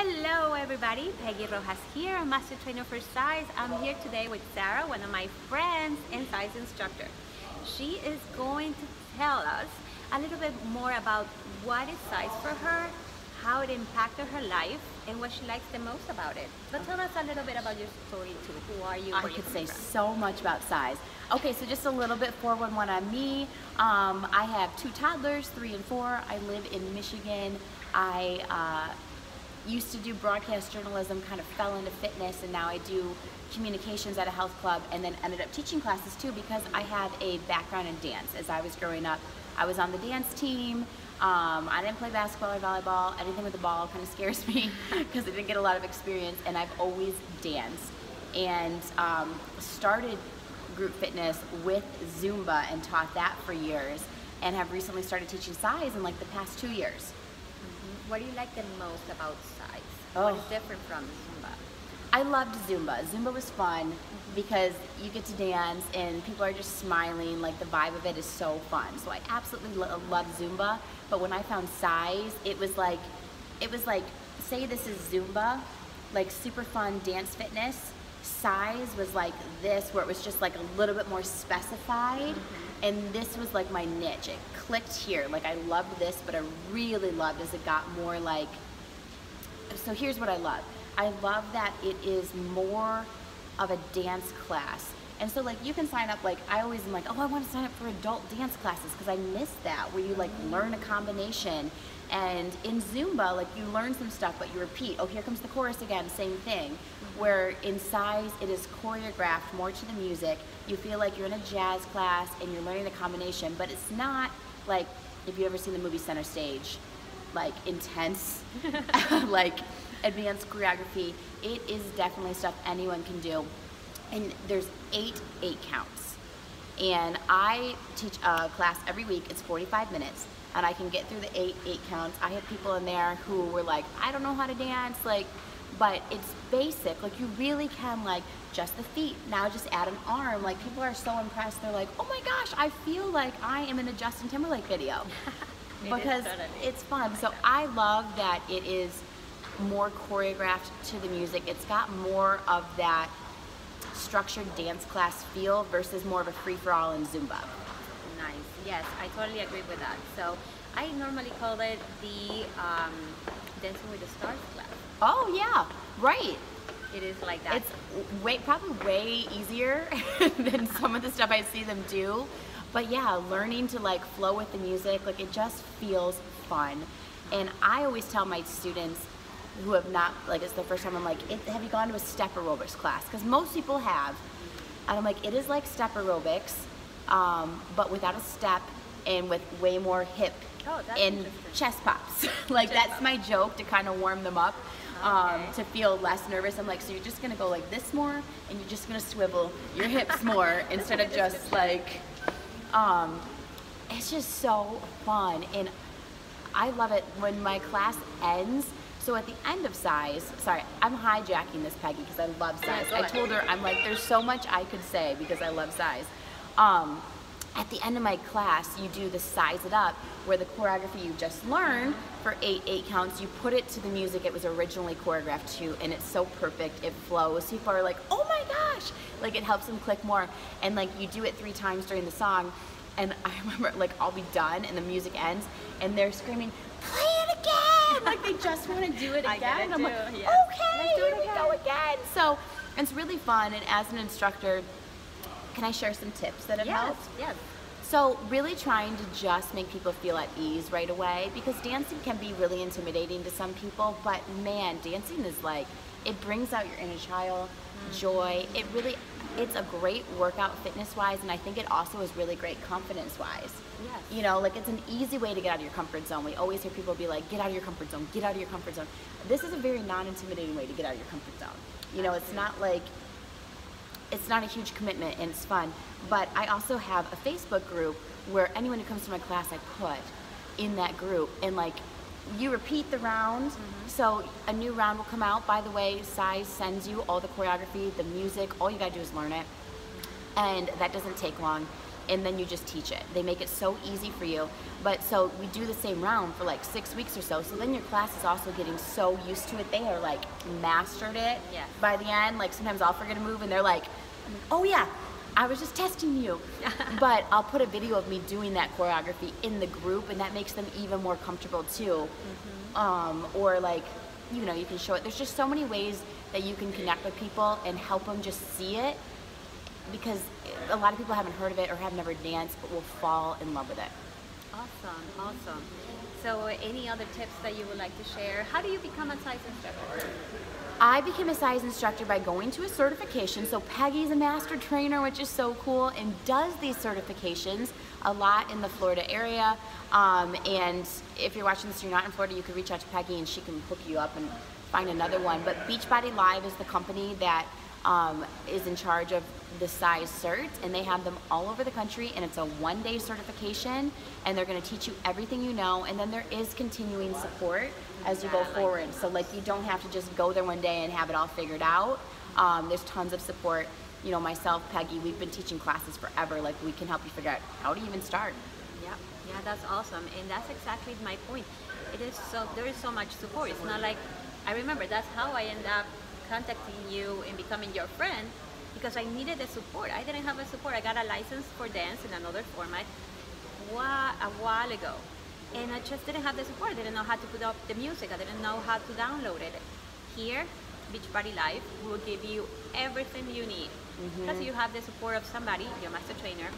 Hello everybody, Peggy Rojas here, a master trainer for CIZE. I'm here today with Sarah, one of my friends and CIZE instructor. She is going to tell us a little bit more about what is CIZE for her, how it impacted her life, and what she likes the most about it. But tell us a little bit about your story too. Who are you? I could say so much about CIZE. Okay, so just a little bit 411 on me. I have 2 toddlers, 3 and 4. I live in Michigan. I used to do broadcast journalism, kind of fell into fitness, and now I do communications at a health club, and then ended up teaching classes too because I had a background in dance. As I was growing up, I was on the dance team. I didn't play basketball or volleyball. Anything with the ball kind of scares me because I didn't get a lot of experience, and I've always danced. And started group fitness with Zumba and taught that for years, and have recently started teaching CIZE in like the past 2 years. What do you like the most about CIZE? Oh. What is different from Zumba? I loved Zumba. Zumba was fun because you get to dance and people are just smiling. Like, the vibe of it is so fun. So I absolutely love Zumba. But when I found CIZE, it was like, say this is Zumba, like super fun dance fitness. CIZE was like this, where it was just like a little bit more specified. And this was like my niche. It clicked here. Like, I loved this, but I really loved as it got more like, so here's what I love. I love that it is more of a dance class. And so like you can sign up, like I always am like, oh, I want to sign up for adult dance classes because I miss that, where you like learn a combination. And in Zumba, like you learn some stuff, but you repeat. Oh, here comes the chorus again, same thing. Where in CIZE, it is choreographed more to the music. You feel like you're in a jazz class and you're learning a combination, but it's not like, if you've ever seen the movie Center Stage, like intense, like advanced choreography. It is definitely stuff anyone can do. And there's 8 counts. And I teach a class every week. It's 45 minutes. And I can get through the 8 counts. I had people in there who were like, I don't know how to dance, like, but it's basic. Like, you really can, like, just the feet. Now just add an arm. Like, people are so impressed. They're like, oh my gosh, I feel like I am in a Justin Timberlake video. Because it's fun. So I love that it is more choreographed to the music. It's got more of that structured dance class feel versus more of a free-for-all in Zumba. Nice. Yes, I totally agree with that. So I normally call it the Dancing with the Stars class. Oh yeah, right. It is like that. It's probably way easier than some of the stuff I see them do. But yeah, learning to like flow with the music, like it just feels fun. And I always tell my students who have not, like it's the first time, I'm like, have you gone to a step aerobics class? Because most people have. And I'm like, it is like step aerobics, but without a step and with way more hip and chest pops. Like that's my joke to kind of warm them up, to feel less nervous. I'm like, so you're just gonna go like this more, and you're just gonna swivel your hips more instead of just like, it's just so fun. And I love it when my class ends. So at the end of CIZE, sorry, I'm hijacking this, Peggy, because I love CIZE. I told her, I'm like, there's so much I could say because I love CIZE. At the end of my class, you do the CIZE It Up, where the choreography you just learned for 8 counts, you put it to the music it was originally choreographed to, and it's so perfect, it flows. People are like, oh my gosh! Like, it helps them click more. And like, you do it 3 times during the song, and I remember, like, I'll be done, and the music ends, and they're screaming, play it again! Like, they just want to do it again. And I'm like, okay, here we go again. So, it's really fun, and as an instructor, can I share some tips that have helped? Yes. So, really trying to just make people feel at ease right away, because dancing can be really intimidating to some people, but man, dancing is like, it brings out your inner child, joy. It's a great workout fitness-wise, and I think it also is really great confidence-wise. Yes. You know, like it's an easy way to get out of your comfort zone. We always hear people be like, get out of your comfort zone, get out of your comfort zone. This is a very non-intimidating way to get out of your comfort zone. You know, it's not like, it's not a huge commitment and it's fun. But I also have a Facebook group where anyone who comes to my class I put in that group, and like, you repeat the round, so a new round will come out. By the way, CIZE sends you all the choreography, the music, all you gotta do is learn it. And that doesn't take long. and then you just teach it. They make it so easy for you. But so we do the same round for like 6 weeks or so. So then your class is also getting so used to it. They are like mastered it by the end. Like sometimes I'll forget a move and they're like, oh yeah, I was just testing you. But I'll put a video of me doing that choreography in the group, and that makes them even more comfortable too. Or like, you know, you can show it. There's just so many ways that you can connect with people and help them just see it, because a lot of people haven't heard of it or have never danced but will fall in love with it. Awesome, awesome. So any other tips that you would like to share? How do you become a CIZE instructor? I became a CIZE instructor by going to a certification. So Peggy's a master trainer, which is so cool, and does these certifications a lot in the Florida area. And if you're watching this and you're not in Florida, you could reach out to Peggy and she can hook you up and find another one. But Beachbody Live is the company that is in charge of the CIZE certs, and they have them all over the country, and it's a one-day certification, and they're going to teach you everything you know, and then there is continuing support as you go forward. So like, you don't have to just go there one day and have it all figured out. There's tons of support. You know, myself, Peggy, we've been teaching classes forever. Like, we can help you figure out how to even start. Yeah, that's awesome, and that's exactly my point. It is so, there is so much support. It's not like, I remember that's how I ended up contacting you and becoming your friend, because I needed the support. I didn't have a support. I got a license for dance in another format a while ago, and I just didn't have the support. I didn't know how to put up the music. I didn't know how to download it. Here, Beachbody Live will give you everything you need, because you have the support of somebody, your master trainer,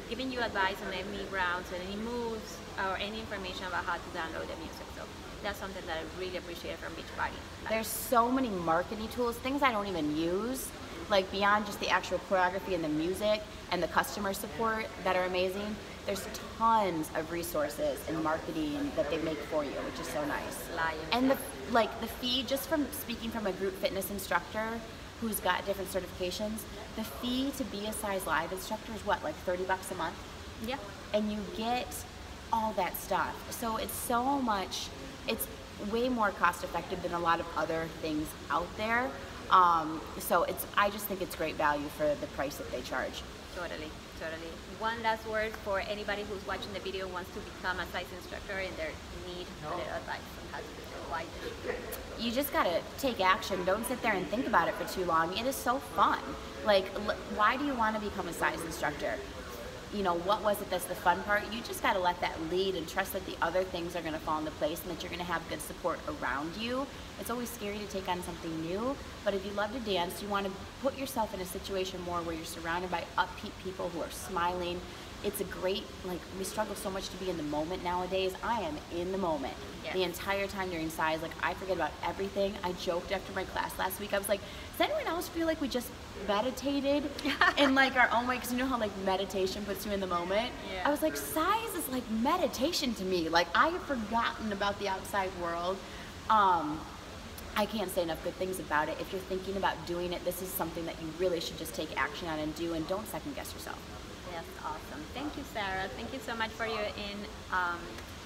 giving you advice on any rounds and any moves or any information about how to download the music. So that's something that I really appreciate from Beachbody Live. There's so many marketing tools, things I don't even use, like beyond just the actual choreography and the music and the customer support that are amazing. There's tons of resources and marketing that they make for you, which is so nice. And the fee, just from speaking from a group fitness instructor who's got different certifications, the fee to be a CIZE Live instructor is what, like $30 a month? Yeah. And you get all that stuff. So it's so much, it's way more cost effective than a lot of other things out there. So I just think it's great value for the price that they charge. Totally. One last word for anybody who's watching the video, wants to become a CIZE instructor, and they need a little advice on how to do it. Why? You just gotta take action. Don't sit there and think about it for too long. It is so fun. Like, why do you want to become a CIZE instructor? You know, what was it that's the fun part? You just got to let that lead and trust that the other things are going to fall into place and that you're going to have good support around you. It's always scary to take on something new, but if you love to dance, you want to put yourself in a situation more where you're surrounded by upbeat people who are smiling. It's a great, like, we struggle so much to be in the moment nowadays. I am in the moment the entire time during CIZE. Like, I forget about everything. I joked after my class last week. I was like, does anyone else feel like we just meditated in like our own way? Because you know how like meditation puts you in the moment? I was like, CIZE is like meditation to me. Like, I have forgotten about the outside world. I can't say enough good things about it. If you're thinking about doing it, this is something that you really should just take action on and do, and don't second guess yourself. Yes, awesome. Thank you, Sarah. Thank you so much for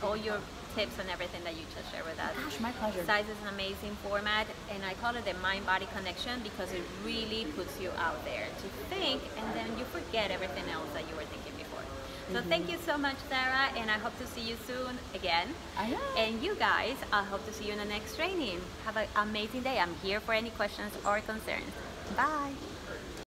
all your tips and everything that you just shared with us. Gosh, my pleasure. CIZE is an amazing format, and I call it the mind-body connection because it really puts you out there to think, and then you forget everything else that you were thinking before. So thank you so much, Sarah, and I hope to see you soon again. I know. And you guys, I hope to see you in the next training. Have an amazing day. I'm here for any questions or concerns. Bye.